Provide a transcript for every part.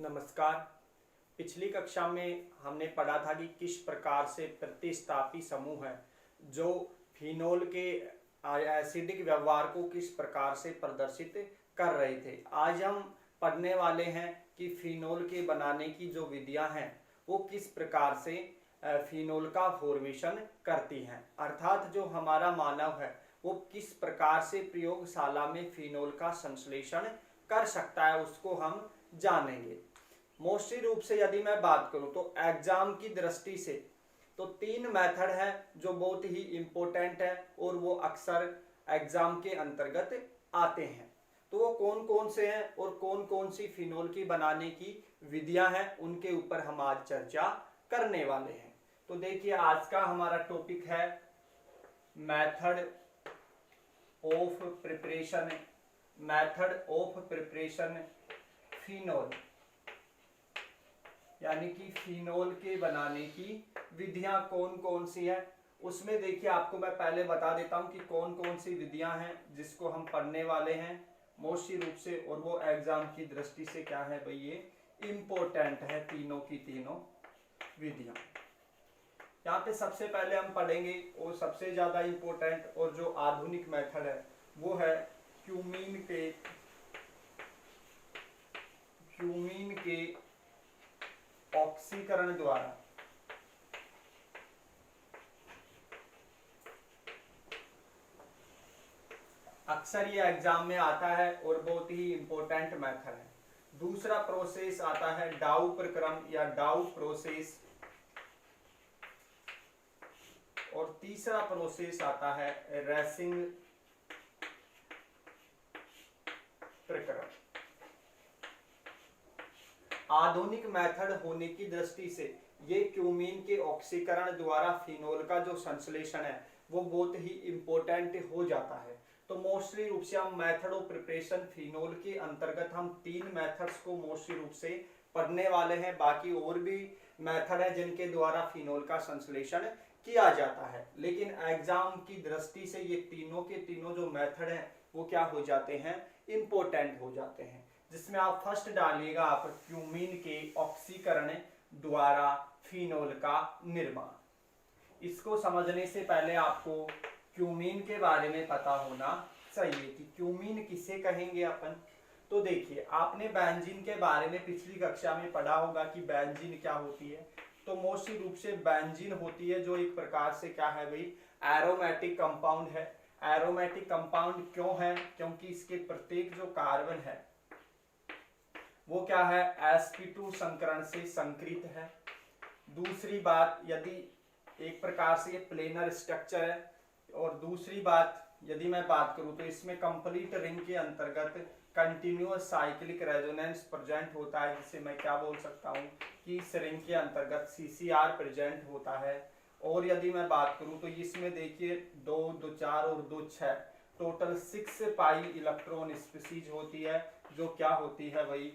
नमस्कार। पिछली कक्षा में हमने पढ़ा था कि किस प्रकार से प्रतिस्थापी समूह है जो फिनोल के एसिडिक व्यवहार को किस प्रकार से प्रदर्शित कर रहे थे। आज हम पढ़ने वाले हैं कि फिनोल के बनाने की जो विधियां हैं वो किस प्रकार से फिनोल का फॉर्मेशन करती हैं, अर्थात जो हमारा मानव है वो किस प्रकार से प्रयोगशाला में फिनोल का संश्लेषण कर सकता है, उसको हम जानेंगे। मोस्टली रूप से यदि मैं बात करूं तो एग्जाम की दृष्टि से तो 3 मेथड है जो बहुत ही इंपॉर्टेंट है और वो अक्सर एग्जाम के अंतर्गत आते हैं। तो वो कौन कौन से हैं और कौन कौन सी फिनोल की बनाने की विधियां हैं उनके ऊपर हम आज चर्चा करने वाले हैं। तो देखिए, आज का हमारा टॉपिक है मेथड ऑफ प्रिपरेशन फिनोल, यानी कि फिनोल के बनाने की विधियां कौन कौन सी है। उसमें देखिए, आपको मैं पहले बता देता हूं कि कौन कौन सी विधियां हैं जिसको हम पढ़ने वाले हैं मोस्टली रूप से, और वो एग्जाम की दृष्टि से क्या है भाई, ये इंपॉर्टेंट है तीनों की तीनों विधियां। यहाँ पे सबसे पहले हम पढ़ेंगे और सबसे ज्यादा इंपॉर्टेंट और जो आधुनिक मेथड है वो है क्यूमीन के ऑक्सीकरण द्वारा अक्सर ये एग्जाम में आता है और बहुत ही इंपॉर्टेंट मेथड है। दूसरा प्रोसेस आता है डाउ प्रक्रम या डाउ प्रोसेस, और तीसरा प्रोसेस आता है रेसिंग प्रक्रम। आधुनिक मेथड होने की दृष्टि से ये क्यूमीन के ऑक्सीकरण द्वारा फिनोल का जो संश्लेषण है वो बहुत ही इंपॉर्टेंट हो जाता है। तो मोस्टली रूप से हम मेथड ऑफ प्रिपरेशन फिनोल के अंतर्गत हम 3 मेथड्स को मोस्टली रूप से पढ़ने वाले हैं। बाकी और भी मेथड है जिनके द्वारा फिनोल का संश्लेषण किया जाता है, लेकिन एग्जाम की दृष्टि से ये तीनों के तीनों जो मेथड हैं वो क्या हो जाते हैं, इंपॉर्टेंट हो जाते हैं। जिसमें आप फर्स्ट डालिएगा आप क्यूमीन के ऑक्सीकरण द्वारा फिनोल का निर्माण। इसको समझने से पहले आपको क्यूमीन के बारे में पता होना चाहिए कि क्यूमीन किसे कहेंगे अपन। तो देखिए, आपने बेंजीन के बारे में पिछली कक्षा में पढ़ा होगा कि बेंजीन क्या होती है। तो मोस्टली रूप से बेंजीन होती है जो एक प्रकार से क्या है भाई, एरोमेटिक कंपाउंड है। एरोमेटिक कंपाउंड क्यों है, क्योंकि इसके प्रत्येक जो कार्बन है वो क्या है, sp2 संकरण से संकृत है। दूसरी बात, यदि एक प्रकार से ये प्लेनर स्ट्रक्चर है, और दूसरी बात यदि मैं बात करूं तो इसमें कंप्लीट रिंग के अंतर्गत कंटिन्यूअस साइक्लिक रेजोनेंस प्रेजेंट होता है, जिसे मैं क्या बोल सकता हूं कि इस रिंग के अंतर्गत CCR प्रेजेंट होता है। और यदि मैं बात करूं तो इसमें देखिए 2, 2, 4 और 2, 6 टोटल 6 पाई इलेक्ट्रॉन स्पीसीज होती है, जो क्या होती है भाई,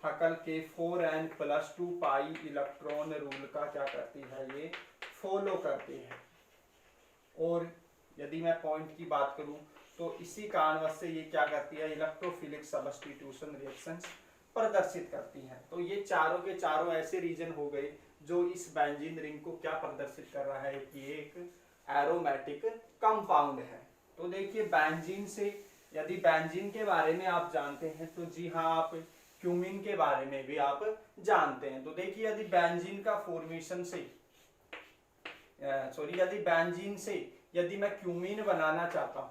हकल के 4n+2 पाई इलेक्ट्रॉन रूल का क्या करती है, ये फॉलो करती है। और यदि मैं पॉइंट की बात करूं तो इसी कारणवश से ये क्या करती है, इलेक्ट्रोफिलिक सब्स्टिट्यूशन रिएक्शंस प्रदर्शित करती हैं। तो ये चारों के चारों ऐसे रीजन हो गए जो इस बेंजीन रिंग को क्या प्रदर्शित कर रहा है कि एक एरोमेटिक कंपाउंड है। तो देखिए, बेंजीन से यदि बेंजीन के बारे में आप जानते हैं तो जी हाँ, आप क्यूमीन के बारे में भी आप जानते हैं। तो देखिए, यदि बेंजीन का फॉर्मेशन से यदि बेंजीन से यदि मैं क्यूमीन बनाना चाहता हूं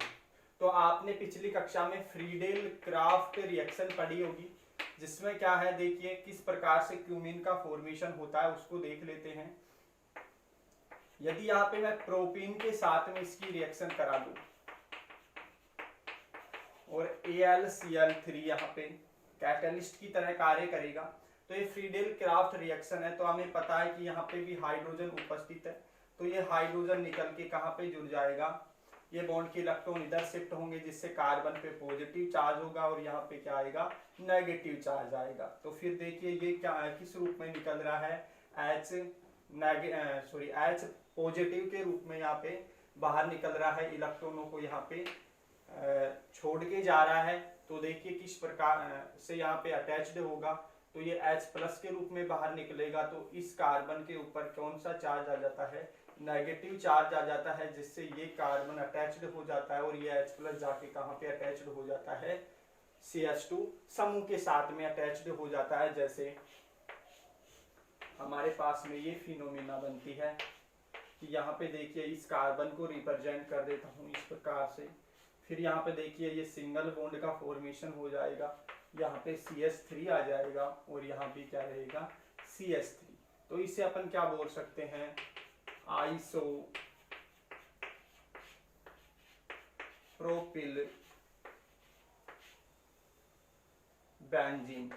तो आपने पिछली कक्षा में फ्रीडेल क्राफ्ट रिएक्शन पढ़ी होगी, जिसमें क्या है देखिए किस प्रकार से क्यूमीन का फॉर्मेशन होता है, उसको देख लेते हैं। यदि यहाँ पे मैं प्रोपीन के साथ में इसकी रिएक्शन करा दूं और AlCl3 यहाँ पे कैटलिस्ट की तरह कार्य करेगा, तो ये फ्रीडेल क्राफ्ट रिएक्शन है। तो हमें पता है कि यहाँ पे भी हाइड्रोजन उपस्थित है, तो ये हाइड्रोजन निकल के कहाँ पे जुड़ जाएगा, ये बॉन्ड के इलेक्ट्रॉन इधर शिफ्ट होंगे, जिससे कार्बन पे पॉजिटिव चार्ज होगा और यहाँ पे क्या आएगा, नेगेटिव चार्ज आएगा। तो फिर देखिए ये क्या किस रूप में निकल रहा है, H पॉजिटिव के रूप में यहाँ पे बाहर निकल रहा है, इलेक्ट्रॉनों को यहाँ पे छोड़ के जा रहा है। तो देखिए किस प्रकार से यहाँ पे अटैच्ड होगा, तो ये H+ के रूप में बाहर निकलेगा, तो इस कार्बन के ऊपर कौन सा चार्ज आ जाता है, नेगेटिव चार्ज आ जाता है, जिससे ये कार्बन अटैच्ड हो जाता है और ये H+ जाके कहाँ पे अटैच्ड हो जाता है, CH2 समूह के साथ में अटैच्ड हो जाता है। जैसे हमारे पास में ये फिनोमिना बनती है कि यहाँ पे देखिए इस कार्बन को रिप्रेजेंट कर देता हूँ इस प्रकार से, फिर यहाँ पे देखिए ये सिंगल बॉन्ड का फॉर्मेशन हो जाएगा, यहाँ पे CH3 आ जाएगा और यहाँ पे क्या रहेगा, CH3। तो इसे अपन क्या बोल सकते हैं, आइसो प्रोपिल बेंजीन,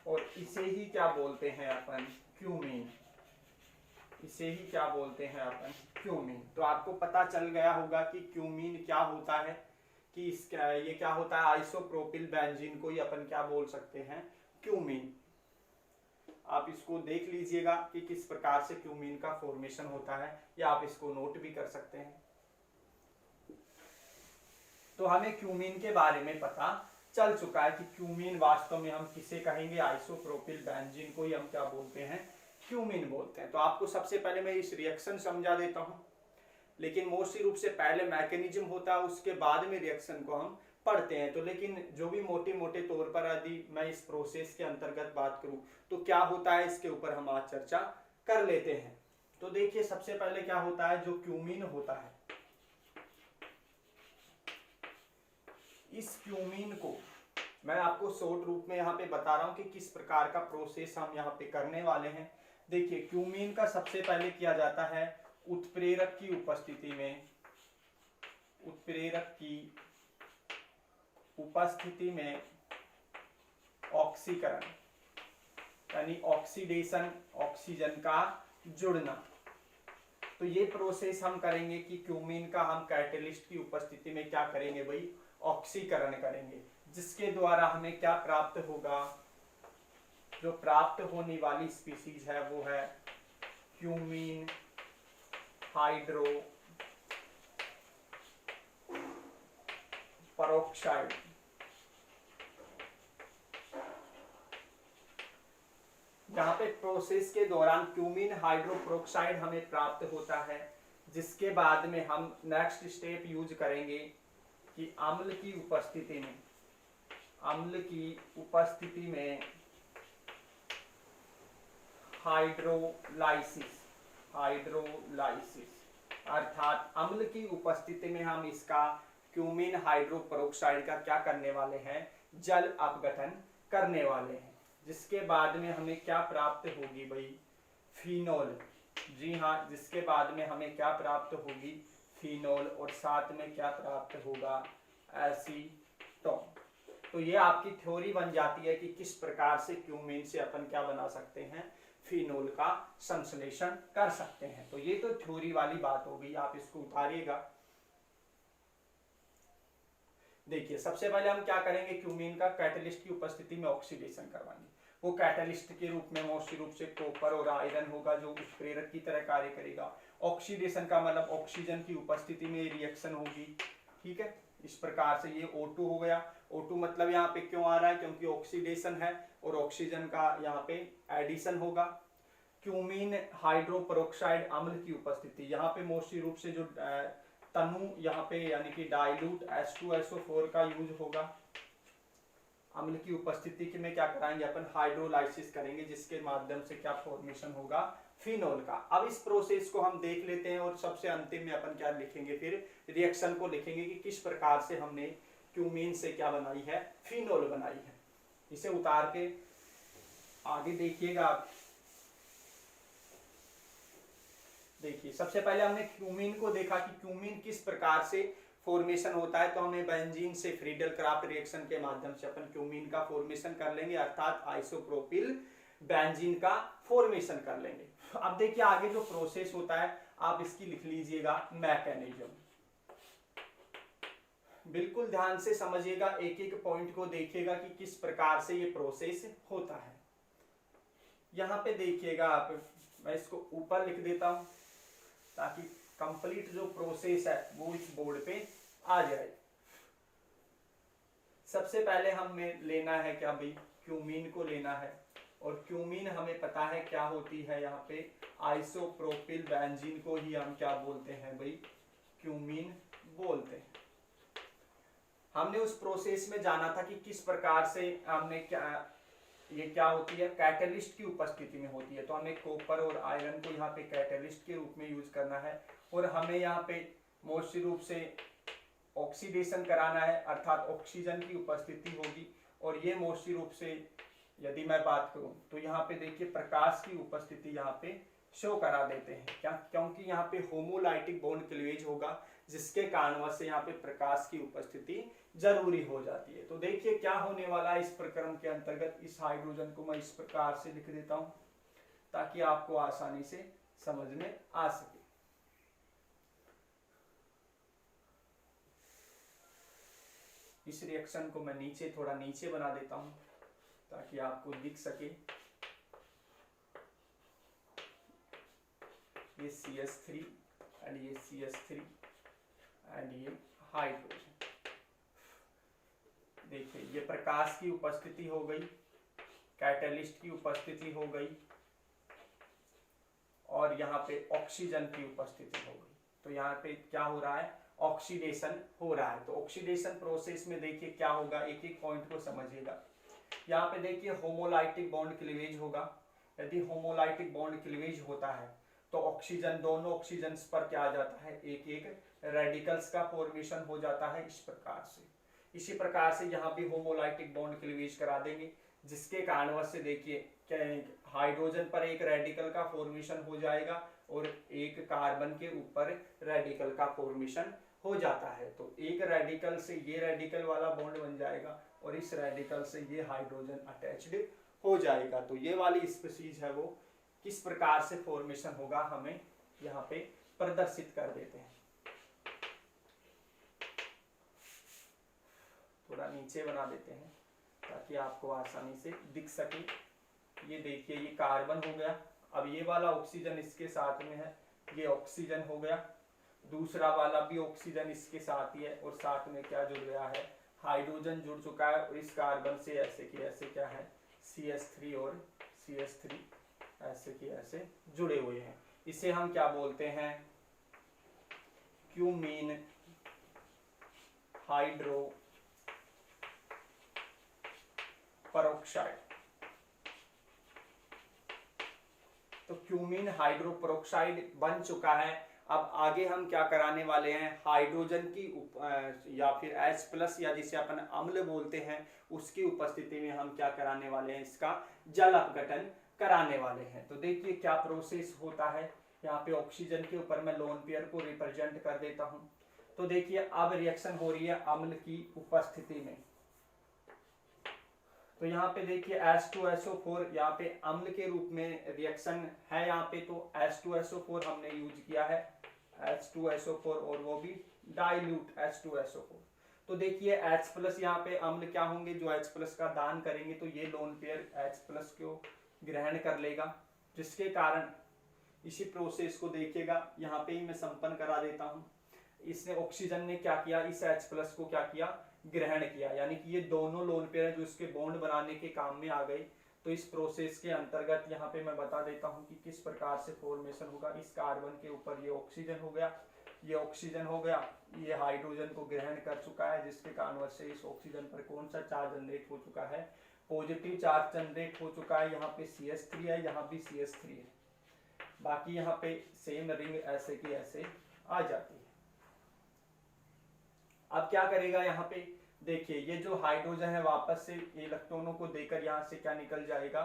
और इसे ही क्या बोलते हैं अपन, क्यूमीन। इसे ही क्या बोलते हैं अपन, क्यूमीन। तो आपको पता चल गया होगा कि क्यूमीन क्या होता है, कि इसका ये क्या होता है, आइसोप्रोपिल बेंजीन को ही अपन क्या बोल सकते हैं, क्यूमीन। आप इसको देख लीजिएगा कि किस प्रकार से क्यूमीन का फॉर्मेशन होता है, या आप इसको नोट भी कर सकते हैं। तो हमें क्यूमीन के बारे में पता चल चुका है कि क्यूमीन वास्तव में हम किसे कहेंगे, आइसोप्रोपिल बेंजीन को ही हम क्या बोलते हैं, क्यूमीन बोलते हैं। तो आपको सबसे पहले मैं इस रिएक्शन समझा देता हूं, लेकिन मोस्टली रूप से पहले मैकेनिज्म होता है, उसके बाद में रिएक्शन को हम पढ़ते हैं। तो लेकिन जो भी मोटे मोटे तौर पर यदि मैं इस प्रोसेस के अंतर्गत बात करूं तो क्या होता है, इसके ऊपर हम आज चर्चा कर लेते हैं। तो देखिए सबसे पहले क्या होता है, जो क्यूमीन होता है, इस क्यूमीन को मैं आपको शॉर्ट रूप में यहाँ पे बता रहा हूँ कि किस प्रकार का प्रोसेस हम यहाँ पे करने वाले हैं। देखिए क्यूमीन का सबसे पहले किया जाता है उत्प्रेरक की उपस्थिति में, उत्प्रेरक की उपस्थिति में ऑक्सीकरण, यानी ऑक्सीडेशन, ऑक्सीजन का जुड़ना। तो ये प्रोसेस हम करेंगे कि क्यूमीन का हम कैटलिस्ट की उपस्थिति में क्या करेंगे भाई, ऑक्सीकरण करेंगे, जिसके द्वारा हमें क्या प्राप्त होगा, जो प्राप्त होने वाली स्पीशीज है वो है क्यूमीन हाइड्रो पेरोक्साइड। यहाँ पे प्रोसेस के दौरान क्यूमीन हाइड्रोपेरोक्साइड हमें प्राप्त होता है, जिसके बाद में हम नेक्स्ट स्टेप यूज करेंगे कि अम्ल की उपस्थिति में, अम्ल की उपस्थिति में हाइड्रोलाइसिस, हाइड्रोलाइसिस अर्थात अम्ल की उपस्थिति में हम इसका क्यूमीन हाइड्रोपेरोक्साइड का क्या करने वाले हैं, जल अपघटन करने वाले हैं, जिसके बाद में हमें क्या प्राप्त होगी भाई, फिनोल। जी हाँ, जिसके बाद में हमें क्या प्राप्त होगी, फिनोल, और साथ में क्या प्राप्त होगा, एसीटोन। तो ये आपकी थ्योरी बन जाती है कि किस प्रकार से क्यूमीन से अपन क्या बना सकते हैं, फिनोल का संश्लेषण कर सकते हैं। तो ये तो थ्योरी वाली बात हो गई, आप इसको उतारिएगा। देखिए सबसे पहले हम क्या करेंगे, क्यूमीन का कैटलिस्ट की उपस्थिति में ऑक्सीडेशन करवाएंगे। वो कैटलिस्ट के रूप में मोस्टली रूप से कॉपर और आयरन होगा, जो उत्प्रेरक की तरह कार्य करेगा। ऑक्सीडेशन का मतलब ऑक्सीजन की उपस्थिति में रिएक्शन होगी, ठीक है। इस प्रकार से ये O2 हो गया। O2 मतलब यहाँ पे क्यों आ रहा है, क्योंकि ऑक्सीडेशन है और ऑक्सीजन का यहाँ पे एडिशन होगा। क्यूमीन हाइड्रोपेरोक्साइड अम्ल की उपस्थिति, यहाँ पे मोस्टली रूप से जो तनु यहाँ पे यानी कि डाइल्यूट H2SO4 का यूज होगा। अम्ल की उपस्थिति में क्या कराएंगे अपन, हाइड्रोलाइसिस करेंगे, जिसके माध्यम से क्या फॉर्मेशन होगा, फिनोल का। अब इस प्रोसेस को हम देख लेते हैं और सबसे अंतिम में अपन क्या लिखेंगे, फिर रिएक्शन को लिखेंगे कि किस प्रकार से हमने क्यूमीन से क्या बनाई है, फिनोल बनाई है। इसे उतार के आगे देखिएगा आप। देखिए सबसे पहले हमने क्यूमीन को देखा कि क्यूमीन किस प्रकार से फॉर्मेशन होता है, तो हमें बेंजीन से फ्रीडल क्राफ्ट रिएक्शन के माध्यम से अपन क्यूमीन का फॉर्मेशन कर लेंगे, अर्थात आइसोप्रोपिल बेंजीन का फॉर्मेशन कर लेंगे। अब देखिए आगे जो प्रोसेस होता है आप इसकी लिख लीजिएगा, मैकेनिज्म। बिल्कुल ध्यान से समझिएगा, एक एक पॉइंट को देखिएगा कि किस प्रकार से ये प्रोसेस होता है। यहाँ पे देखिएगा आप, मैं इसको ऊपर लिख देता हूं ताकि कंप्लीट जो प्रोसेस है वो इस बोर्ड पे आ जाए। सबसे पहले हमें लेना है क्या भाई, क्यूमीन को लेना है। और क्यूमीन हमें पता है क्या होती है, यहाँ पे आइसोप्रोपिल बेंजीन को ही हम क्या बोलते हैं भाई, क्यूमीन बोलते हैं। हमने उस प्रोसेस में जाना था कि किस प्रकार से हमने क्या, ये क्या होती है, कैटलिस्ट की उपस्थिति में होती है। तो हमें कॉपर और आयरन को यहाँ पे कैटलिस्ट के रूप में यूज करना है, और हमें यहाँ पे मोस्टली रूप से ऑक्सीडेशन कराना है, अर्थात ऑक्सीजन की उपस्थिति होगी। और ये मोस्टली रूप से यदि मैं बात करूं तो यहाँ पे देखिए प्रकाश की उपस्थिति यहाँ पे शो करा देते हैं, क्या, क्योंकि यहाँ पे होमोलाइटिक बॉन्ड क्लीवेज होगा, जिसके कारणवश से यहाँ पे प्रकाश की उपस्थिति जरूरी हो जाती है। तो देखिए क्या होने वाला है इस प्रक्रम के अंतर्गत। इस हाइड्रोजन को मैं इस प्रकार से लिख देता हूं ताकि आपको आसानी से समझ में आ सके। इस रिएक्शन को मैं नीचे, थोड़ा नीचे बना देता हूं ताकि आपको दिख सके। ये CH3 एंड ये CH3 एंड ये हाइड्रोजन। देखिए ये प्रकाश की उपस्थिति हो गई, कैटलिस्ट की उपस्थिति हो गई, और यहाँ पे ऑक्सीजन की उपस्थिति हो गई। तो यहाँ पे क्या हो रहा है, ऑक्सीडेशन हो रहा है। तो ऑक्सीडेशन प्रोसेस में देखिए क्या होगा, एक एक पॉइंट को समझिएगा। यहाँ पे देखिए होमोलाइटिक बॉन्ड क्लीवेज होगा। यदि होमोलाइटिक बॉन्ड क्लीवेज होता है तो ऑक्सीजन, दोनों ऑक्सीजन पर क्या आ जाता है, एक एक रेडिकल्स का फॉर्मेशन हो जाता है इस प्रकार से। इसी प्रकार से यहाँ भी होमोलाइटिक बॉन्ड क्लीवेज करा देंगे, जिसके कारणवश से देखिए हाइड्रोजन पर एक रेडिकल का फॉर्मेशन हो जाएगा और एक कार्बन के ऊपर रेडिकल का फॉर्मेशन हो जाता है। तो एक रेडिकल से ये रेडिकल वाला बॉन्ड बन जाएगा और इस रेडिकल से ये हाइड्रोजन अटैच्ड हो जाएगा। तो ये वाली स्पीशीज है वो किस प्रकार से फॉर्मेशन होगा, हमें यहाँ पे प्रदर्शित कर देते हैं। थोड़ा नीचे बना देते हैं ताकि आपको आसानी से दिख सके। ये देखिए ये कार्बन हो गया, अब ये वाला ऑक्सीजन इसके साथ में है, ये ऑक्सीजन हो गया, दूसरा वाला भी ऑक्सीजन इसके साथ ही है, और साथ में क्या जुड़ गया है, हाइड्रोजन जुड़ चुका है। और इस कार्बन से ऐसे की ऐसे क्या है, CH3 और CH3 ऐसे की ऐसे जुड़े हुए हैं। इसे हम क्या बोलते हैं, क्यूमीन हाइड्रो पेरोक्साइड। तो क्यूमीन हाइड्रोपेरोक्साइड बन चुका है। अब आगे हम क्या कराने वाले हैं, हाइड्रोजन की या फिर H+ या जिसे अपन अम्ल बोलते हैं उसकी उपस्थिति में हम क्या कराने वाले हैं, इसका जल अपघटन कराने वाले हैं। तो देखिए क्या प्रोसेस होता है। यहाँ पे ऑक्सीजन के ऊपर मैं लोन पेयर को रिप्रेजेंट कर देता हूं। तो देखिए अब रिएक्शन हो रही है अम्ल की उपस्थिति में। तो यहाँ पे देखिए H2SO4 यहाँ पे अम्ल के रूप में रिएक्शन है यहाँ पे। तो H2SO4 हमने यूज किया है, H2SO4, और वो भी डाइल्यूट H2SO4। तो देखिए H+ यहाँ पे अम्ल क्या होंगे, जो H+ का दान करेंगे तो ये लोन पेयर H+ को ग्रहण कर लेगा, जिसके कारण इसी प्रोसेस को देखिएगा। यहाँ पे ही मैं संपन्न करा देता हूँ। इसने ऑक्सीजन ने क्या किया, इस H+ को क्या किया, ग्रहण किया, यानी कि ये दोनों लोन पेयर जो इसके बॉन्ड बनाने के काम में आ गए। तो इस प्रोसेस के अंतर्गत यहाँ पे मैं बता देता हूँ कि किस प्रकार से फॉर्मेशन होगा। इस कार्बन के ऊपर ये ऑक्सीजन हो गया, ये ऑक्सीजन हो गया, ये हाइड्रोजन को ग्रहण कर चुका है, जिसके कारण से इस ऑक्सीजन पर कौन सा चार्ज जनरेट हो चुका है, पॉजिटिव चार्ज जनरेट हो चुका है। यहाँ पे CH3 है, यहाँ भी CH3 है, बाकी यहाँ पे सेम रिंग ऐसे की ऐसे आ जाती है। अब क्या करेगा, यहाँ पे देखिए ये जो हाइड्रोजन है वापस से इलेक्ट्रॉनों को देकर यहाँ से क्या निकल जाएगा,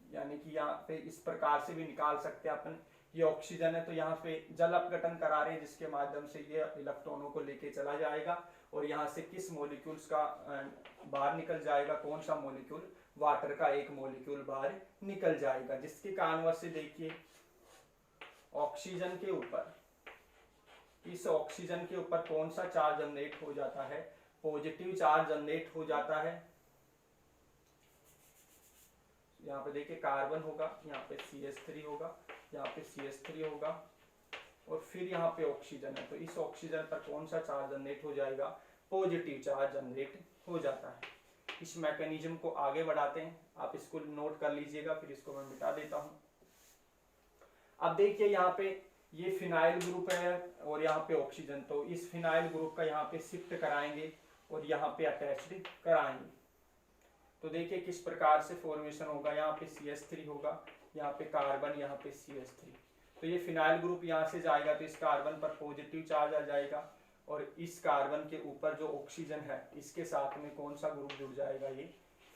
यानी कि यहाँ पे इस प्रकार से भी निकाल सकते हैं अपन। ये ऑक्सीजन है तो यहाँ पे जल अपघटन करा रहे हैं, जिसके माध्यम से ये इलेक्ट्रॉनों को लेके चला जाएगा और यहाँ से किस मॉलिक्यूल्स का बाहर निकल जाएगा, कौन सा मॉलिक्यूल, वाटर का एक मॉलिक्यूल बाहर निकल जाएगा, जिसके कारणवश से देखिए ऑक्सीजन के ऊपर, इस ऑक्सीजन के ऊपर कौन सा चार्ज जनरेट हो जाता है, पॉजिटिव चार्ज जनरेट हो जाता है। यहाँ पे देखिए कार्बन होगा, यहाँ पे CH3 होगा, यहाँ पे CH3 होगा और फिर यहाँ पे ऑक्सीजन है। तो इस ऑक्सीजन पर कौन सा चार्ज जनरेट हो जाएगा, पॉजिटिव चार्ज जनरेट हो जाता है। इस मैकेनिज्म को आगे बढ़ाते हैं, आप इसको नोट कर लीजिएगा, फिर इसको मैं मिटा देता हूं। अब देखिए यहाँ पे ये फिनाइल ग्रुप है और यहाँ पे ऑक्सीजन, तो इस फिनाइल ग्रुप का यहाँ पे शिफ्ट कराएंगे और यहाँ पे अटैच्ड कराएंगे। तो देखिए किस प्रकार से फॉर्मेशन होगा, यहाँ पे CH3 होगा, यहाँ पे कार्बन, यहाँ पे CH3। तो ये फिनाइल ग्रुप यहाँ से जाएगा तो इस कार्बन पर पॉजिटिव चार्ज आ जाएगा और इस कार्बन के ऊपर जो ऑक्सीजन है इसके साथ में कौन सा ग्रुप जुड़ जाएगा, ये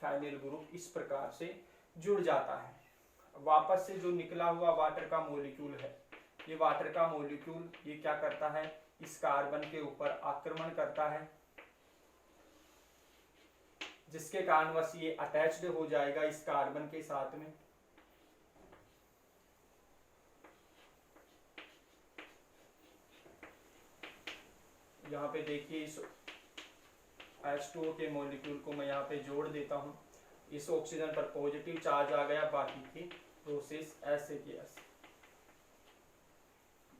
फाइनल ग्रुप इस प्रकार से जुड़ जाता है। वापस से जो निकला हुआ वाटर का मॉलिक्यूल है, ये वाटर का मॉलिक्यूल ये क्या करता है, इस कार्बन के ऊपर आक्रमण करता है, जिसके कारणवश ये अटैच्ड हो जाएगा इस कार्बन के साथ में। यहाँ पे देखिए इस H2O के मॉलिक्यूल को मैं यहाँ पे जोड़ देता हूँ, इस ऑक्सीजन पर पॉजिटिव चार्ज आ गया, बाकी की प्रोसेस ऐसे की ऐसे।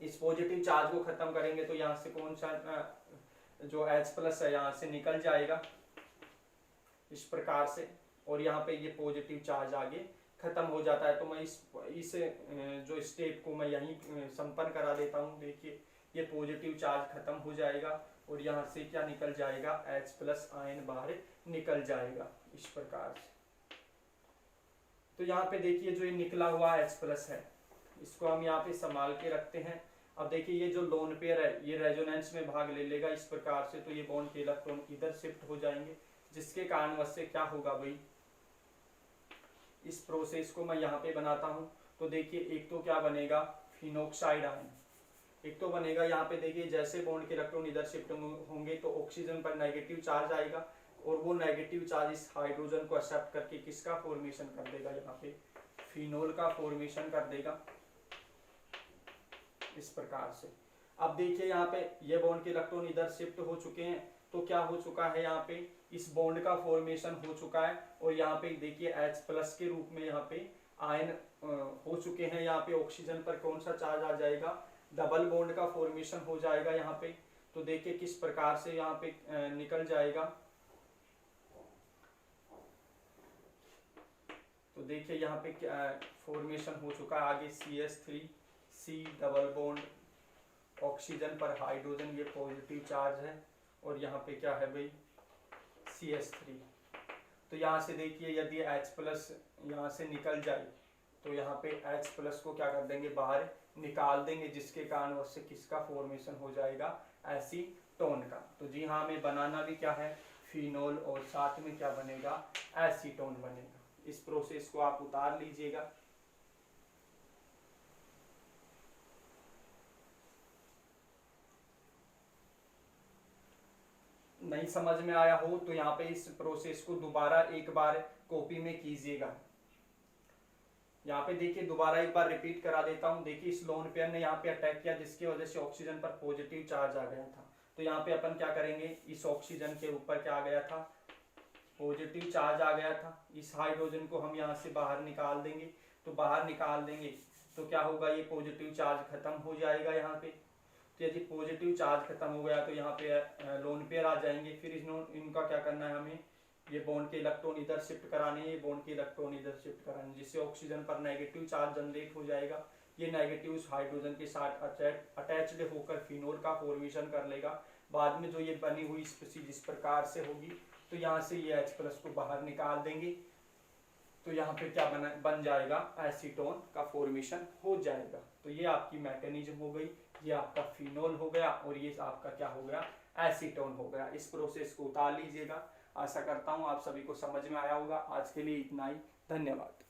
इस पॉजिटिव चार्ज को खत्म करेंगे तो यहाँ से कौन सा जो H+ है यहाँ से निकल जाएगा इस प्रकार से, और यहाँ पे ये पॉजिटिव चार्ज आगे खत्म हो जाता है। तो मैं इस जो स्टेप को मैं यहीं संपन्न करा देता हूँ। देखिए ये पॉजिटिव चार्ज खत्म हो जाएगा और यहाँ से क्या निकल जाएगा, H+ आयन बाहर निकल जाएगा इस प्रकार से। तो यहाँ पे देखिए जो ये निकला हुआ H+ है इसको हम यहाँ पे संभाल के रखते हैं। अब देखिए ये जो लोन पेयर है ये रेजोनेंस में भाग ले लेगा इस प्रकार से, तो ये बॉन्ड के इलेक्ट्रॉन इधर शिफ्ट हो जाएंगे, जिसके कारणवश से क्या होगा भाई, इस प्रोसेस को मैं यहाँ पे बनाता हूँ। तो देखिए एक तो क्या बनेगा, फिनोक्साइड आयन, एक तो बनेगा यहाँ पे देखिए जैसे बॉन्ड के इलेक्ट्रॉन इधर शिफ्ट होंगे तो ऑक्सीजन पर नेगेटिव चार्ज आएगा और वो नेगेटिव चार्ज इस हाइड्रोजन को एक्सेप्ट करके किसका फॉर्मेशन कर देगा, यहाँ पे फिनोल का फॉर्मेशन कर देगा इस प्रकार से। अब देखिए यहाँ पे ये बॉन्ड के इलेक्ट्रॉन इधर शिफ्ट हो चुके हैं, तो क्या हो चुका है, यहाँ पे इस बॉन्ड का फॉर्मेशन हो चुका है और यहाँ पे देखिए H+ के रूप में यहाँ पे आयन हो चुके हैं। यहाँ पे ऑक्सीजन पर कौन सा चार्ज आ जाएगा, डबल बॉन्ड का फॉर्मेशन हो जाएगा यहाँ पे। तो देखिए किस प्रकार से यहाँ पे निकल जाएगा। तो देखिए यहाँ पे फॉर्मेशन हो चुका है, आगे CH3 C double bond, oxygen पर हाइड्रोजन ये पॉजिटिव चार्ज है और यहाँ पे क्या है भाई CH3। तो यहाँ से देखिए यदि H+ यहाँ से निकल जाए तो यहाँ पे H+ को क्या कर देंगे, बाहर निकाल देंगे, जिसके कारण उससे किसका फॉर्मेशन हो जाएगा, एसीटोन का। तो जी हाँ, हमें बनाना भी क्या है, फिनोल, और साथ में क्या बनेगा, एसीटोन बनेगा। इस प्रोसेस को आप उतार लीजिएगा। नहीं समझ में आया हो तो यहाँ पे इस प्रोसेस को दोबारा एक बार कॉपी में कीजिएगा। यहाँ पे देखिए दोबारा एक बार रिपीट करा देता हूँ। देखिए इस लोन पेयर ने यहाँ पे अटैक किया, जिसकी वजह से ऑक्सीजन पर पॉजिटिव चार्ज आ गया था। तो यहाँ पे अपन क्या करेंगे, इस ऑक्सीजन के ऊपर क्या आ गया था, पॉजिटिव चार्ज आ गया था। इस हाइड्रोजन को हम यहाँ से बाहर निकाल देंगे। तो बाहर निकाल देंगे तो क्या होगा, ये पॉजिटिव चार्ज खत्म हो जाएगा यहाँ पे। तो यदि पॉजिटिव चार्ज खत्म हो गया तो यहाँ पे लोन पेयर आ जाएंगे। फिर इनका क्या करना है, हमें ये बॉन्ड के इलेक्ट्रॉन इधर शिफ्ट कराने हैं, ये बॉन्ड के इलेक्ट्रॉन इधर शिफ्ट कराने, जिससे ऑक्सीजन पर नेगेटिव चार्ज जनरेट हो जाएगा। ये नेगेटिव उस हाइड्रोजन के साथ अटैच्ड होकर फिनोल का फॉर्मेशन कर लेगा। बाद में जो ये बनी हुई स्पीशीज इस प्रकार से होगी, तो यहाँ से ये H+ को बाहर निकाल देंगे। तो यहाँ पे क्या बन जाएगा, एसीटोन का फॉर्मेशन हो जाएगा। तो ये आपकी मैकेनिज्म हो गई, ये आपका फिनोल हो गया और ये आपका क्या हो गया, एसीटोन हो गया। इस प्रोसेस को उतार लीजिएगा। आशा करता हूँ आप सभी को समझ में आया होगा। आज के लिए इतना ही, धन्यवाद।